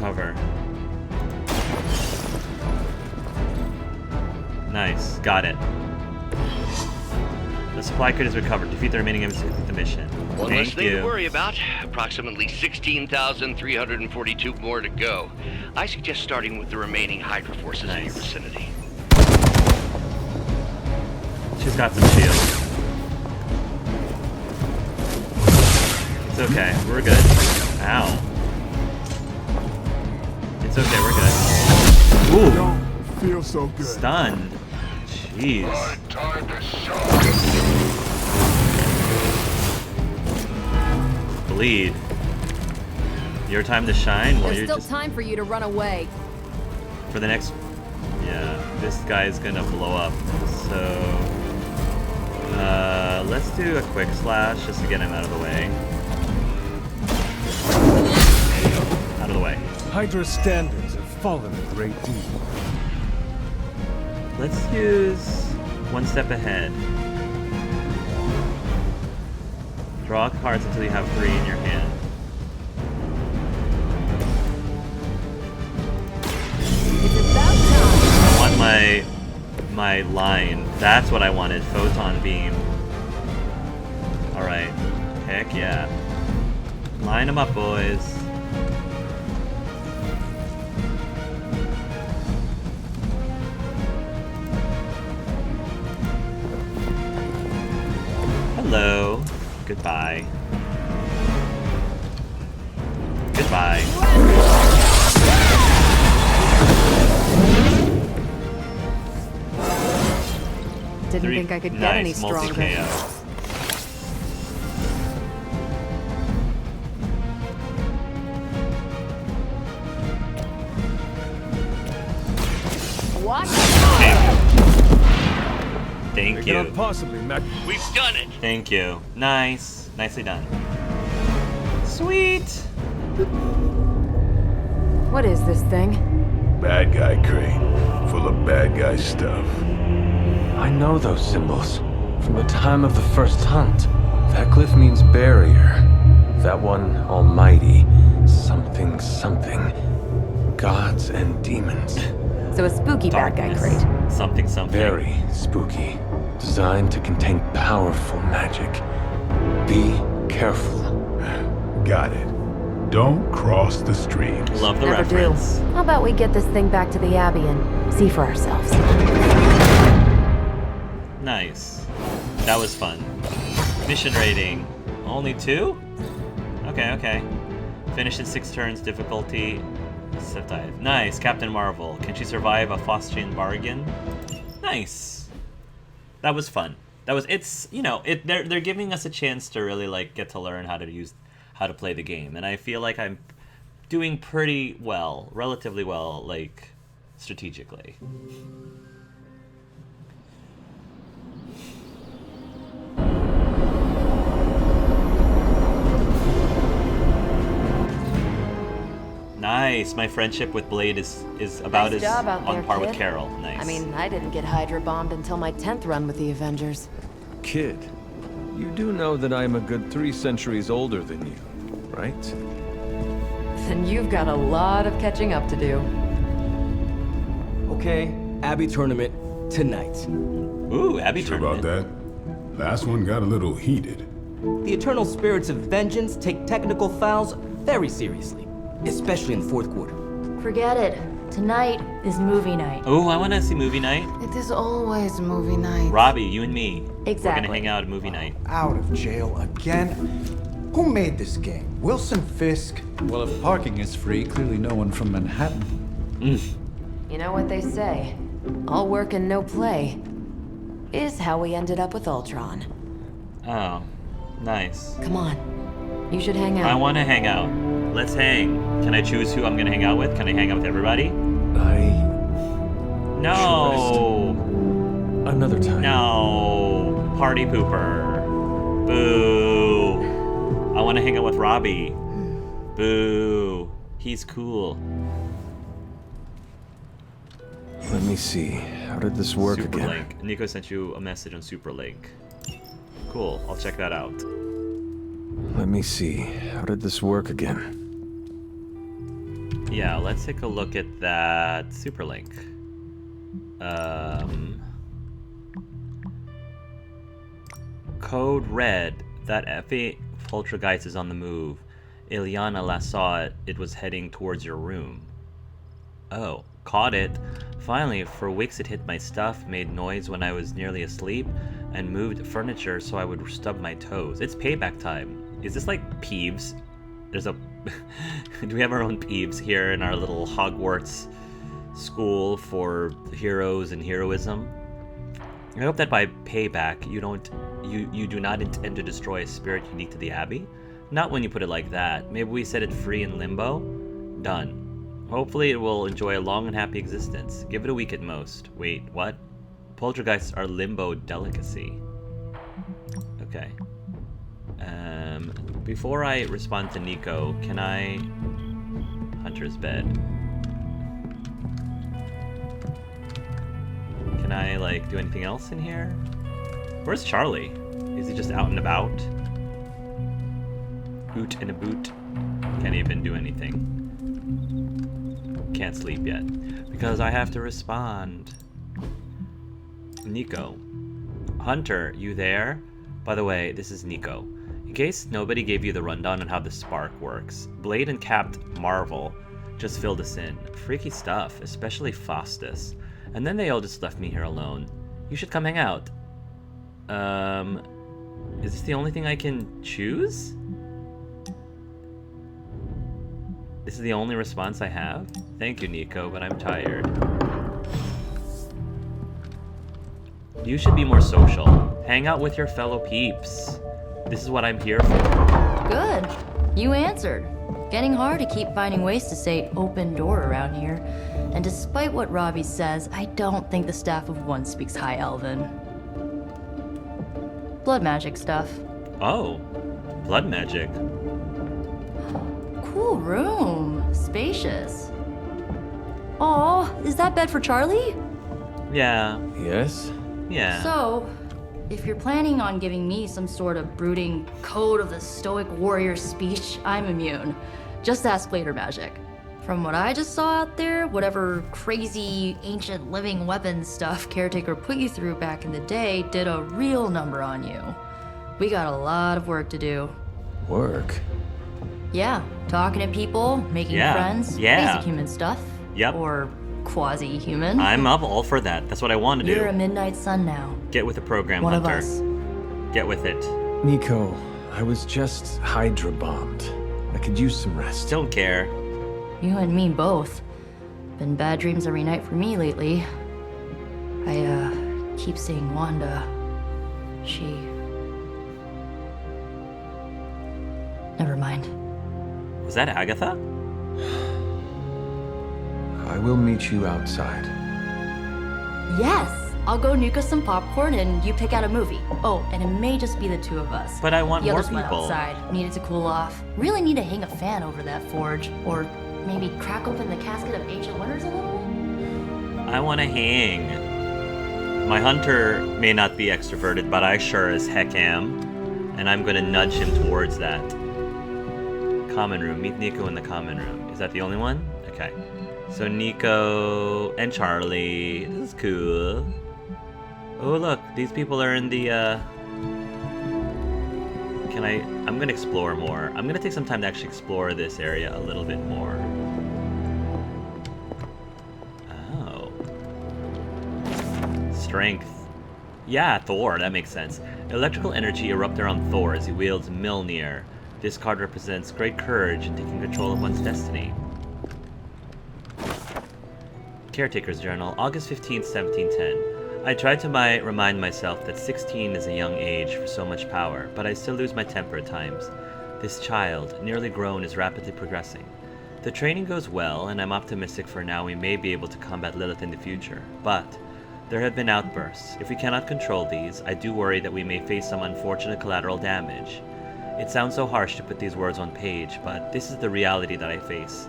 recover. Nice, got it. The supply crate is recovered. Defeat the remaining enemies to complete the mission. One less Thank thing you. to worry about. Approximately 16,342 more to go. I suggest starting with the remaining Hydra forces in your vicinity. She's got some shields. It's okay, we're good. Ow. It's okay, we're good. Ooh. Don't feel so good. Stunned. Jeez. Bleed. Your time to shine? Well, There's you're still just... time for you to run away. For the next... Yeah, this guy's gonna blow up. So... let's do a quick slash just to get him out of the way. Out of the way. Hydra's standards have fallen a great deal. Let's use one step ahead. Draw cards until you have 3 in your hand. It's about time. I want my line. That's what I wanted. Photon beam. Alright. Heck yeah. Line them up, boys. Hello. Goodbye. Goodbye. Didn't think I could get any stronger. Multi-KO. What? Thank They you. cannot possibly match. We've done it! Thank you. Nice. Nicely done. Sweet. What is this thing? Bad guy crate, full of bad guy stuff. I know those symbols from the time of the first hunt. That glyph means barrier. That one, almighty. Something, something. Gods and demons. So a spooky bad guy Darkness. crate. Something, something. Very spooky. Designed to contain powerful magic. Be careful. Got it. Don't cross the streams. Love the Never reference. do. How about we get this thing back to the Abbey and see for ourselves? Nice. That was fun. Mission rating. Only 2? Okay, okay. Finish in 6 turns, difficulty. Septide. Nice, Captain Marvel. Can she survive a Faustian bargain? Nice. That was fun. That was, it's, you know, they're giving us a chance to really like get to learn how to play the game, and I feel like I'm doing pretty well, relatively well, like strategically. Nice. My friendship with Blade is about Nice as job out on there, par with kid. Carol. Nice. I mean, I didn't get Hydra bombed until my 10th run with the Avengers. Kid, you do know that I am a good 3 centuries older than you, right? Then you've got a lot of catching up to do. Okay, Abbey tournament tonight. Ooh, Abby Sure tournament. about that? Last one got a little heated. The Eternal Spirits of Vengeance take technical fouls very seriously, especially in the 4th quarter. Forget it. Tonight is movie night. Oh, I want to see movie night. It is always movie night. Robbie, you and me. We're Exactly. gonna hang out at movie night. Out of jail again? Who made this game? Wilson Fisk? Well, if parking is free, clearly no one from Manhattan. You know what they say? All work and no play is how we ended up with Ultron. Oh, nice. Come on. You should hang out. I want to hang out. Let's hang. Can I choose who I'm gonna hang out with? Can I hang out with everybody? No. Another time. No. Party pooper. Boo. I want to hang out with Robbie. Boo. He's cool. Let me see. How did this work Super again? Link. Nico sent you a message on Super Link. Cool. I'll check that out. Let me see. How did this work again? Yeah, let's take a look at that superlink. Code red. That FA poltergeist is on the move. Ilyana last saw it. It was heading towards your room. Oh, caught it. Finally, for weeks it hit my stuff, made noise when I was nearly asleep, and moved furniture so I would stub my toes. It's payback time. Is this like Peeves? There's a... Do we have our own Peeves here in our little Hogwarts school for heroes and heroism? I hope that by payback you do not intend to destroy a spirit unique to the Abbey. Not when you put it like that. Maybe we set it free in limbo? Done. Hopefully it will enjoy a long and happy existence. Give it a week at most. Wait, what? Poltergeists are limbo delicacy. Okay. Before I respond to Nico, can I... Hunter's bed. Can I, like, do anything else in here? Where's Charlie? Is he just out and about? Boot in a boot. Can't even do anything. Can't sleep yet. Because I have to respond. Nico. Hunter, you there? By the way, this is Nico. In case nobody gave you the rundown on how the spark works, Blade and Capt Marvel just filled us in. Freaky stuff, especially Faustus. And then they all just left me here alone. You should come hang out. Is this the only thing I can choose? This is the only response I have? Thank you, Nico, but I'm tired. You should be more social. Hang out with your fellow peeps. This is what I'm here for. Good. You answered. Getting hard to keep finding ways to say open door around here. And despite what Robbie says, I don't think the staff of one speaks High Elven. Blood magic stuff. Oh, blood magic. Cool room. Spacious. Aw, is that bed for Charlie? Yeah. Yes? Yeah. So, if you're planning on giving me some sort of brooding code of the stoic warrior speech, I'm immune. Just ask later, magic. From what I just saw out there, whatever crazy ancient living weapons stuff Caretaker put you through back in the day did a real number on you. We got a lot of work to do. Work? Yeah, talking to people, making friends, basic human stuff. Yep. Or quasi-human. I'm up all for that. That's what I want to do. You're a midnight sun now. Get with the program, One Hunter. of us. Get with it. Nico, I was just Hydra bombed. I could use some rest. Don't care. You and me both. Been bad dreams every night for me lately. I, keep seeing Wanda. She... Never mind. Was that Agatha? I will meet you outside. Yes! I'll go nuke us some popcorn and you pick out a movie. Oh, and it may just be the two of us. But I want the more others went people. outside. Needed to cool off. Really need to hang a fan over that forge. Or maybe crack open the casket of ancient wonders a little? I want to hang. My Hunter may not be extroverted, but I sure as heck am. And I'm going to nudge him towards that. Common room. Meet Nico in the common room. Is that the only one? Okay. So Nico and Charlie. This is cool. Oh look, these people are in the I'm gonna explore more. I'm gonna take some time to actually explore this area a little bit more. Oh. Strength. Yeah, Thor, that makes sense. Electrical energy erupt around Thor as he wields Mjolnir. This card represents great courage in taking control of one's destiny. Caretaker's Journal, August 15th, 1710. I tried to remind myself that 16 is a young age for so much power, but I still lose my temper at times. This child, nearly grown, is rapidly progressing. The training goes well, and I'm optimistic for now we may be able to combat Lilith in the future. But there have been outbursts. If we cannot control these, I do worry that we may face some unfortunate collateral damage. It sounds so harsh to put these words on page, but this is the reality that I face.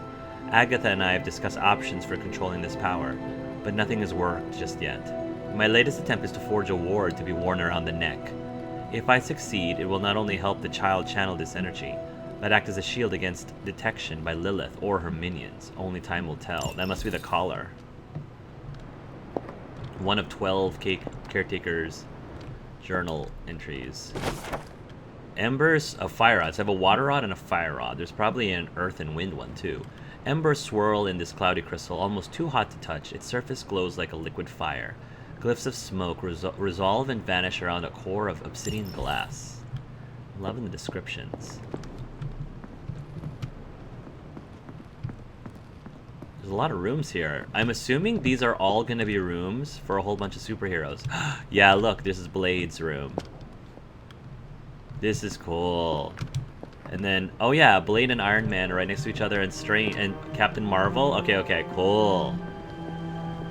Agatha and I have discussed options for controlling this power, but nothing has worked just yet. My latest attempt is to forge a ward to be worn around the neck. If I succeed, it will not only help the child channel this energy, that act as a shield against detection by Lilith or her minions. Only time will tell. That must be the collar. One of 12 caretakers' journal entries. Embers of fire rods. I have a water rod and a fire rod. There's probably an earth and wind one too. Embers swirl in this cloudy crystal, almost too hot to touch. Its surface glows like a liquid fire. Glyphs of smoke resolve and vanish around a core of obsidian glass. I'm loving the descriptions. There's a lot of rooms here. I'm assuming these are all going to be rooms for a whole bunch of superheroes. Yeah, look, this is Blade's room. This is cool. And then, oh yeah, Blade and Iron Man are right next to each other, and Captain Marvel. Okay, cool.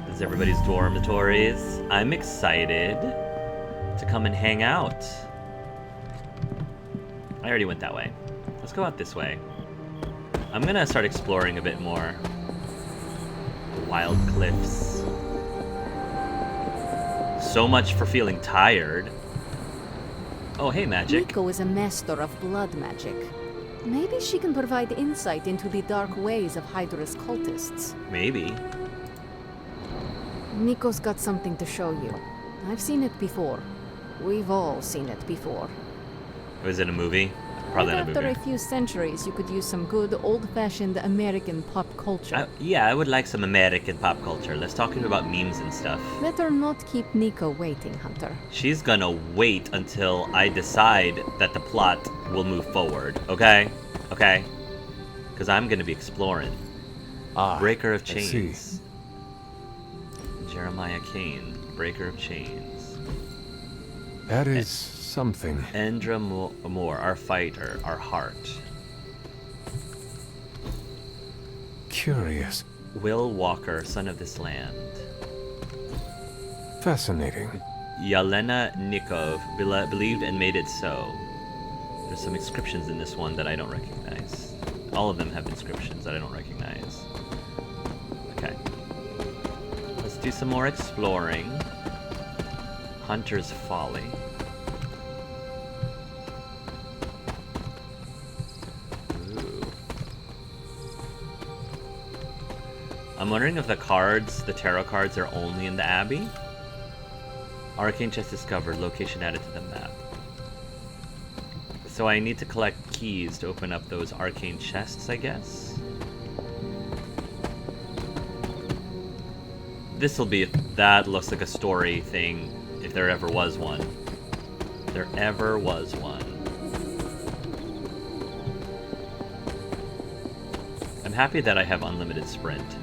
This is everybody's dormitories. I'm excited to come and hang out. I already went that way. Let's go out this way. I'm gonna start exploring a bit more. The wild cliffs. So much for feeling tired. Oh, hey, magic. Nico is a master of blood magic. Maybe she can provide insight into the dark ways of Hydra's cultists. Maybe. Nico's got something to show you. I've seen it before. We've all seen it before. Was it a movie? Probably not a movie. After a few centuries, you could use some good old-fashioned American pop culture. Yeah, I would like some American pop culture. Let's talk about memes and stuff. Better not keep Nico waiting, Hunter. She's gonna wait until I decide that the plot will move forward, okay? Okay? Because I'm gonna be exploring. Breaker of Chains. Jeremiah Kane, Breaker of Chains. That is something. Endra Moore, our fighter, our heart. Curious. Will Walker, son of this land. Fascinating. Yelena Nikov, believed and made it so. There's some inscriptions in this one that I don't recognize. All of them have inscriptions that I don't recognize. Okay. Let's do some more exploring. Hunter's Folly. I'm wondering if the tarot cards are only in the Abbey? Arcane chest discovered, location added to the map. So I need to collect keys to open up those arcane chests, I guess? That looks like a story thing, if there ever was one. If there ever was one. I'm happy that I have unlimited sprint.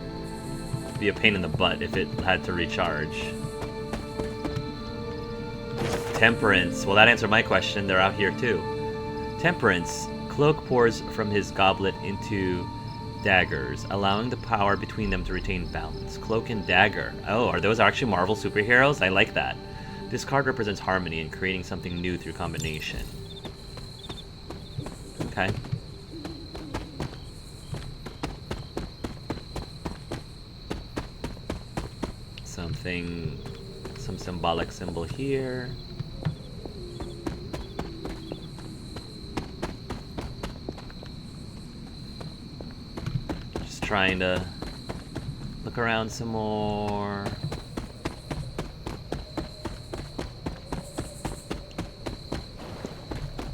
Be a pain in the butt if it had to recharge. Temperance. Well, that answered my question. They're out here too. Temperance. Cloak pours from his goblet into daggers, allowing the power between them to retain balance. Cloak and dagger. Oh, are those actually Marvel superheroes? I like that. This card represents harmony and creating something new through combination. Okay. Some symbolic symbol here. Just trying to look around some more.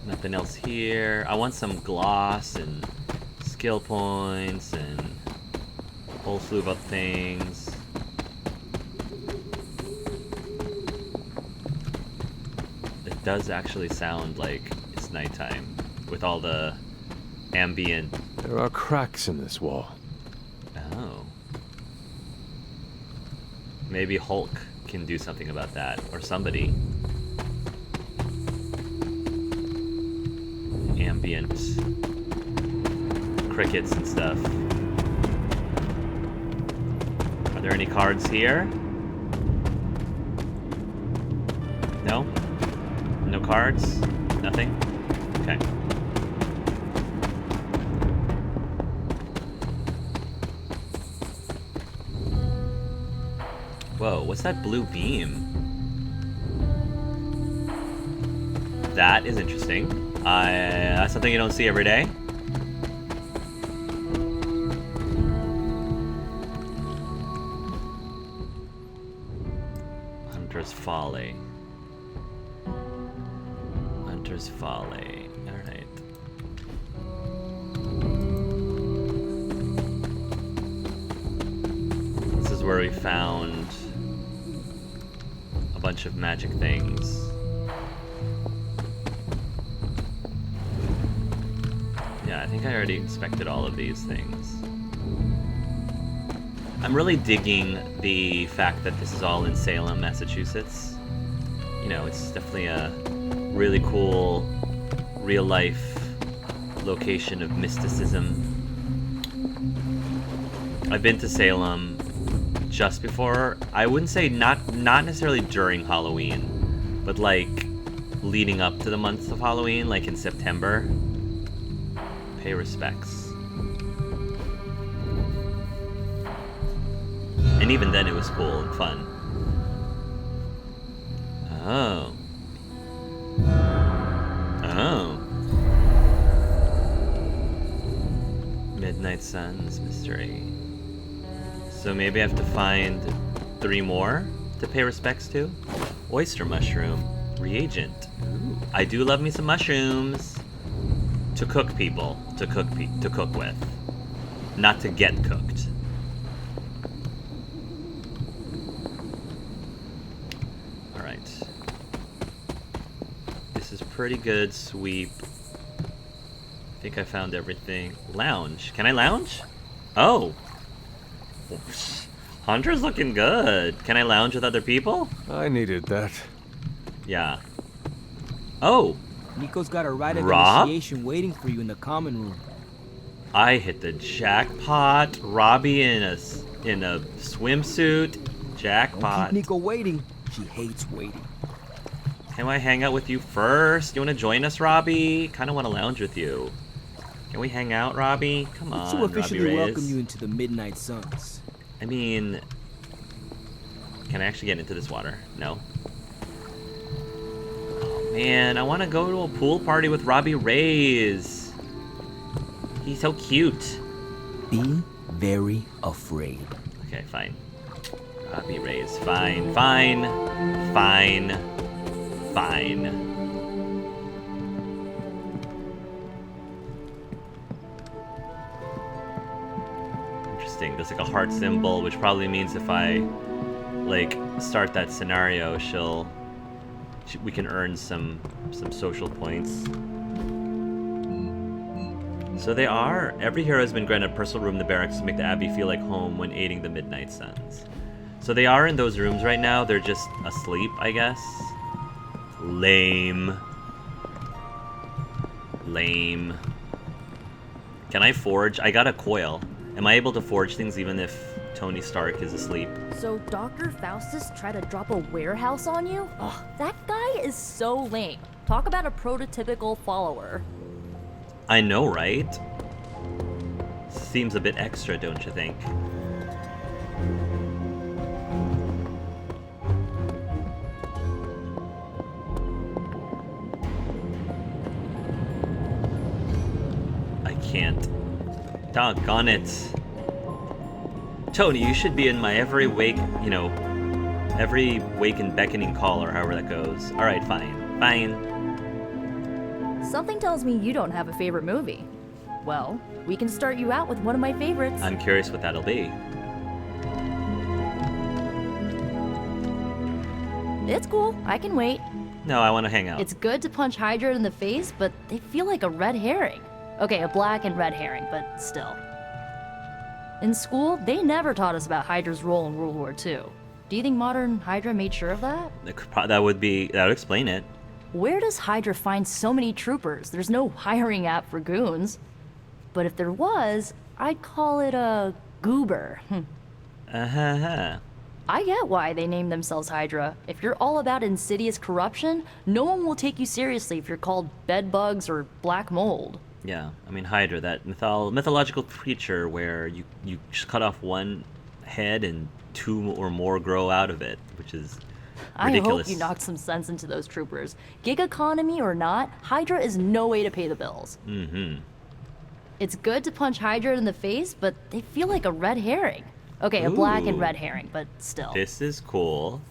Nothing else here. I want some gloss and skill points and a whole slew of other things. It does actually sound like it's nighttime with all the ambient. There are cracks in this wall. Oh. Maybe Hulk can do something about that, or somebody. Ambient crickets and stuff. Are there any cards here? No? No cards? Nothing? Okay. Whoa, what's that blue beam? That is interesting. That's something you don't see every day. Hunter's Folly. Hunter's Folly. Alright. This is where we found a bunch of magic things. Yeah, I think I already inspected all of these things. I'm really digging the fact that this is all in Salem, Massachusetts. You know, it's definitely a really cool, real-life location of mysticism. I've been to Salem just before, I wouldn't say not necessarily during Halloween, but like leading up to the month of Halloween, like in September. Pay respects. And even then it was cool and fun. Oh. Oh. Midnight Suns Mystery. So maybe I have to find 3 more to pay respects to? Oyster mushroom. Reagent. Ooh. I do love me some mushrooms. To cook people. To cook with. Not to get cooked. This is pretty good sweep. I think I found everything. Lounge. Can I lounge? Oh. Hunter's looking good. Can I lounge with other people? I needed that. Yeah. Oh. Nico's got a rite of initiation waiting for you in the common room. I hit the jackpot. Robbie in a swimsuit. Jackpot. Don't keep Nico waiting. She hates waiting. Can I hang out with you first? You want to join us, Robbie? Kind of want to lounge with you. Can we hang out, Robbie? Come on, to officially Robbie welcome Reyes. you into the Midnight Suns. I mean, can I actually get into this water? No. Oh man, I want to go to a pool party with Robbie Reyes. He's so cute. Be very afraid. Okay, fine. Robbie Reyes, fine, fine, fine, fine. Interesting. There's like a heart symbol, which probably means if I like start that scenario, we can earn some social points. So they are. Every hero has been granted a personal room in the barracks to make the Abbey feel like home when aiding the Midnight Suns. So they are in those rooms right now. They're just asleep, I guess. Lame. Lame. Can I forge? I got a coil. Am I able to forge things even if Tony Stark is asleep? So Dr. Faustus tried to drop a warehouse on you? Ugh, that guy is so lame. Talk about a prototypical follower. I know, right? Seems a bit extra, don't you think? I can't. Doggone it. Tony, you should be in my every wake, every wake and beckoning call, or however that goes. Alright, fine. Fine. Something tells me you don't have a favorite movie. Well, we can start you out with one of my favorites. I'm curious what that'll be. It's cool. I can wait. No, I want to hang out. It's good to punch Hydra in the face, but they feel like a red herring. Okay, a black and red herring, but still. In school, they never taught us about Hydra's role in World War II. Do you think modern Hydra made sure of that? That would explain it. Where does Hydra find so many troopers? There's no hiring app for goons. But if there was, I'd call it a goober. I get why they named themselves Hydra. If you're all about insidious corruption, no one will take you seriously if you're called bedbugs or black mold. Yeah, I mean Hydra, that mythological creature where you just cut off one head and 2 or more grow out of it, which is ridiculous. I hope you knocked some sense into those troopers. Gig economy or not, Hydra is no way to pay the bills. Mm-hmm. It's good to punch Hydra in the face, but they feel like a red herring. Okay, a black and red herring, but still. This is cool.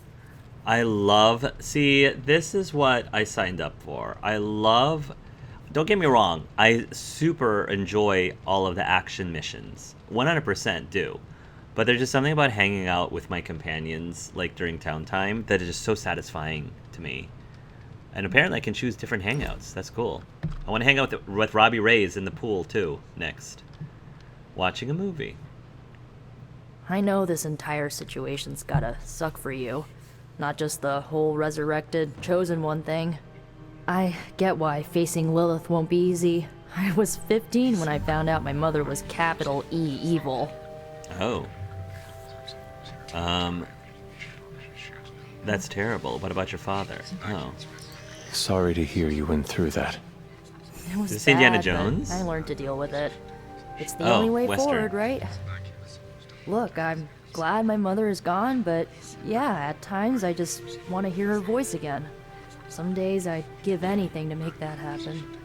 I love... See, this is what I signed up for. I love... Don't get me wrong. I super enjoy all of the action missions. 100% do. But there's just something about hanging out with my companions, like, during town time, that is just so satisfying to me. And apparently I can choose different hangouts. That's cool. I want to hang out with Robbie Reyes in the pool, too, next. Watching a movie. I know this entire situation's gotta suck for you. Not just the whole resurrected, chosen one thing. I get why facing Lilith won't be easy. I was 15 when I found out my mother was capital E evil. Oh. That's terrible. What about your father? Oh. Sorry to hear you went through that. It was Is this bad, Indiana but Jones? I learned to deal with it. It's the only way Western. forward, right? Look, I'm glad my mother is gone, but yeah, at times I just want to hear her voice again. Some days I'd give anything to make that happen.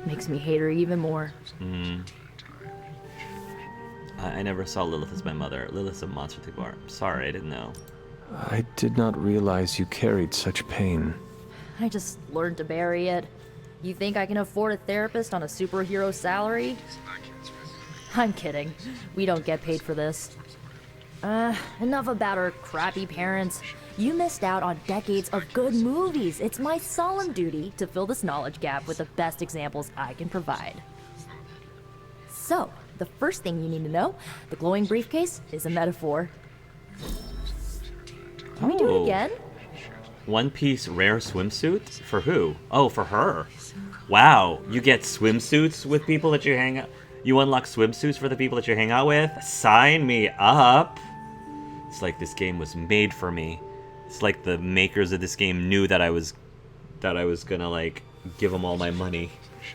Makes me hate her even more. I never saw Lilith as my mother. Lilith's a monster to bar. Sorry, I didn't know. I did not realize you carried such pain. I just learned to bury it. You think I can afford a therapist on a superhero salary? I'm kidding. We don't get paid for this. Enough about our crappy parents. You missed out on decades of good movies. It's my solemn duty to fill this knowledge gap with the best examples I can provide. So, the first thing you need to know, the glowing briefcase is a metaphor. Can we do it again? One piece rare swimsuit? For who? Oh, for her. Wow, you get swimsuits with people that you hang out... You unlock swimsuits for the people that you hang out with? Sign me up! It's like this game was made for me. It's like the makers of this game knew that I was gonna, like, give them all my money.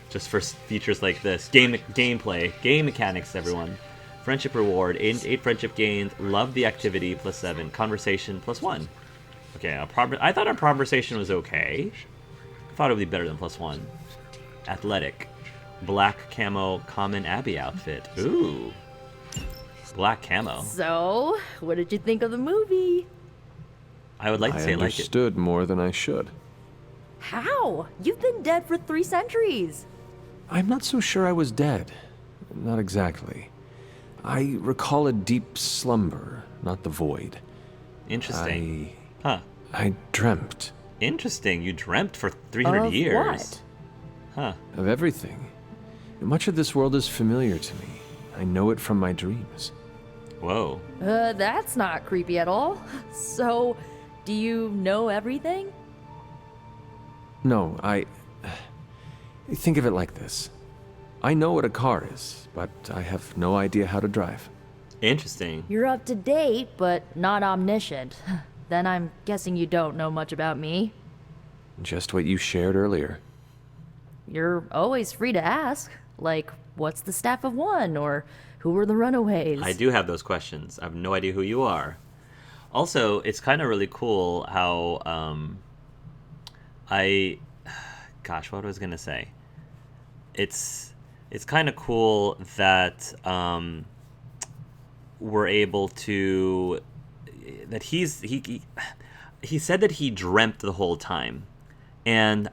Just for features like this. Gameplay. Game mechanics, everyone. Friendship reward. 8 friendship gained. Love the activity, +7. Conversation, +1. Okay, I thought our conversation was okay. I thought it would be better than +1. Athletic. Black camo common Abby outfit. Ooh. Black camo. So, what did you think of the movie? I would like to say I like it. I understood more than I should. How? You've been dead for 3 centuries. I'm not so sure I was dead. Not exactly. I recall a deep slumber, not the void. Interesting. I dreamt. Interesting. You dreamt for 300 years. What? Huh. Of everything. Much of this world is familiar to me. I know it from my dreams. Whoa. That's not creepy at all. So, do you know everything? No, think of it like this. I know what a car is, but I have no idea how to drive. Interesting. You're up to date, but not omniscient. Then I'm guessing you don't know much about me. Just what you shared earlier. You're always free to ask. Like, what's the staff of one? Or who were the runaways? I do have those questions. I have no idea who you are. Also, it's kind of really cool how, gosh, what was I going to say? It's kind of cool that, we're able to, that he said that he dreamt the whole time. And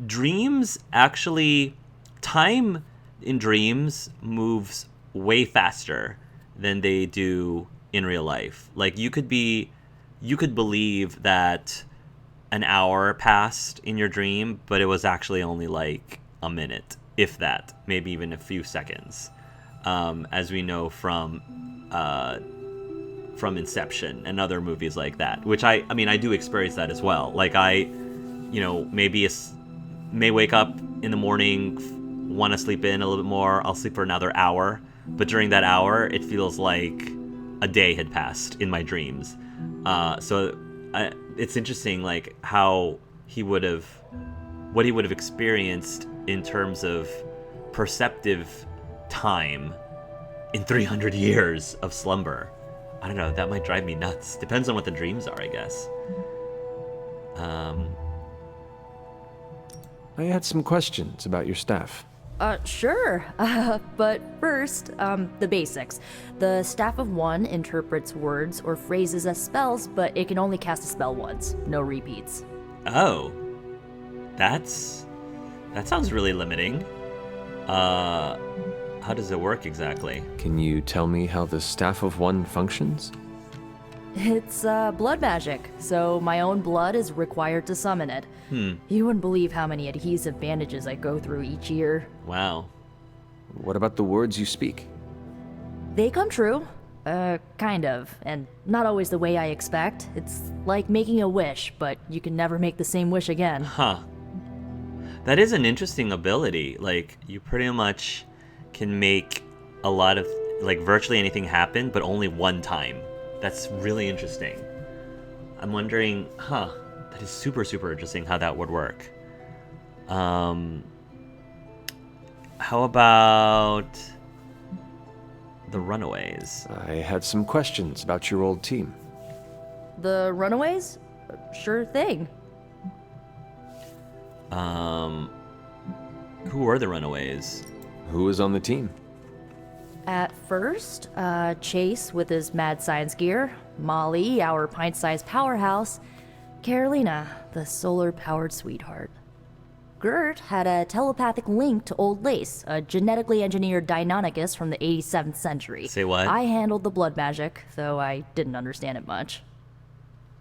dreams actually, time in dreams moves way faster than they do in real life. Like, you could believe that an hour passed in your dream, but it was actually only like a minute, if that, maybe even a few seconds, as we know from Inception and other movies like that, which I mean I do experience that as well. Like, may wake up in the morning, want to sleep in a little bit more, I'll sleep for another hour, but during that hour it feels like a day had passed in my dreams. It's interesting, like, what he would have experienced in terms of perceptive time in 300 years of slumber. I don't know, that might drive me nuts. Depends on what the dreams are, I guess. I had some questions about your staff. Sure. But first, the basics. The Staff of One interprets words or phrases as spells, but it can only cast a spell once. No repeats. Oh. That sounds really limiting. How does it work exactly? Can you tell me how the Staff of One functions? It's, blood magic, so my own blood is required to summon it. You wouldn't believe how many adhesive bandages I go through each year. Wow. What about the words you speak? They come true. Kind of, and not always the way I expect. It's like making a wish, but you can never make the same wish again. Huh. That is an interesting ability. Like, you pretty much can make a lot of, like, virtually anything happen, but only one time. That's really interesting. I'm wondering, that is super, super interesting how that would work. How about the Runaways? I had some questions about your old team. The Runaways? Sure thing. Who were the Runaways? Who was on the team? At first, Chase with his mad science gear, Molly, our pint-sized powerhouse, Carolina, the solar-powered sweetheart. Gert had a telepathic link to Old Lace, a genetically engineered Deinonychus from the 87th century. Say what? I handled the blood magic, though I didn't understand it much.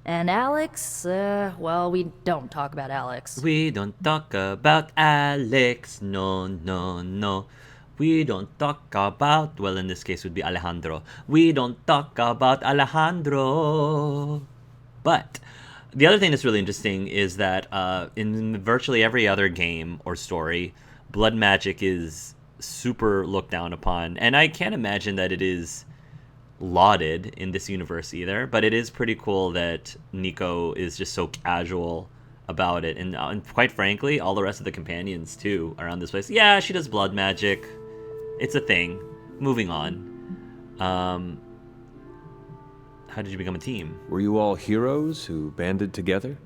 And Alex, well, we don't talk about Alex. We don't talk about Alex, no, no, no. We don't talk about, well, in this case would be Alejandro. We don't talk about Alejandro. But the other thing that's really interesting is that in virtually every other game or story, blood magic is super looked down upon. And I can't imagine that it is lauded in this universe either. But it is pretty cool that Nico is just so casual about it. And quite frankly, all the rest of the companions, too, around this place. Yeah, she does blood magic. It's a thing. Moving on. How did you become a team? Were you all heroes who banded together?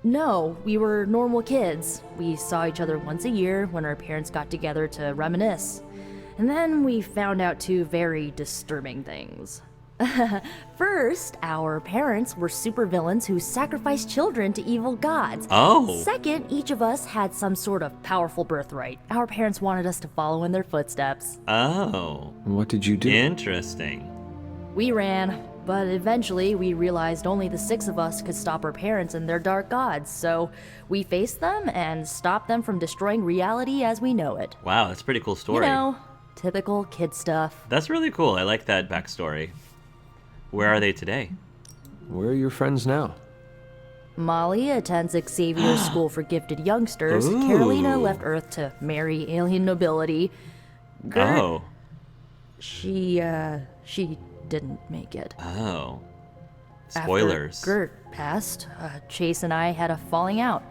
No, we were normal kids. We saw each other once a year when our parents got together to reminisce. And then we found out two very disturbing things. First, our parents were supervillains who sacrificed children to evil gods. Oh. Second, each of us had some sort of powerful birthright. Our parents wanted us to follow in their footsteps. Oh. What did you do? Interesting. We ran, but eventually we realized only the 6 of us could stop our parents and their dark gods, so we faced them and stopped them from destroying reality as we know it. Wow, that's a pretty cool story. You know, typical kid stuff. That's really cool. I like that backstory. Where are they today? Where are your friends now? Molly attends Xavier's School for Gifted Youngsters. Ooh. Carolina left Earth to marry alien nobility. Gert, she didn't make it. Oh. Spoilers. After Gert passed, Chase and I had a falling out.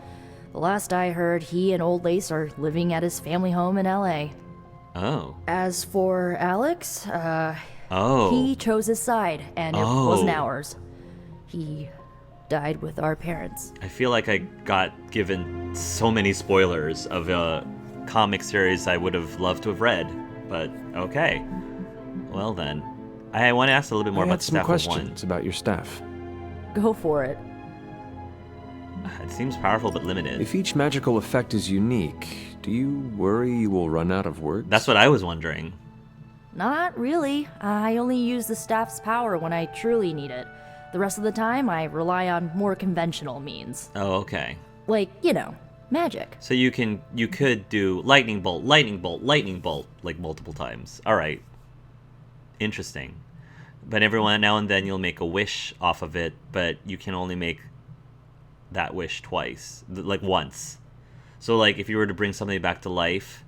The last I heard, he and Old Lace are living at his family home in LA. Oh. As for Alex, Oh. he chose his side, and it wasn't ours. He died with our parents. I feel like I got given so many spoilers of a comic series I would have loved to have read, but okay. Well then. I want to ask a little bit more about the Staff of One. I had some questions about your staff. Go for it. It seems powerful but limited. If each magical effect is unique, do you worry you will run out of words? That's what I was wondering. Not really. I only use the staff's power when I truly need it. The rest of the time, I rely on more conventional means. Oh, okay. Like, you know, magic. So you could do lightning bolt, lightning bolt, lightning bolt, like multiple times. All right. Interesting. But every now and then you'll make a wish off of it, but you can only make that wish twice, like once. So like if you were to bring somebody back to life,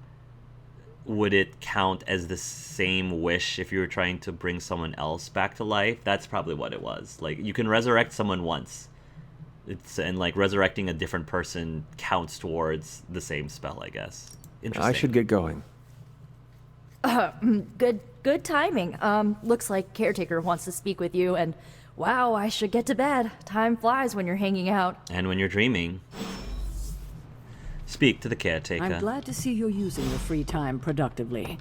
would it count as the same wish if you were trying to bring someone else back to life? That's probably what it was. Like, you can resurrect someone once. And like resurrecting a different person counts towards the same spell, I guess. Interesting. I should get going. Good timing. Looks like Caretaker wants to speak with you, and wow, I should get to bed. Time flies when you're hanging out. And when you're dreaming. Speak to the caretaker. I'm glad to see you're using your free time productively.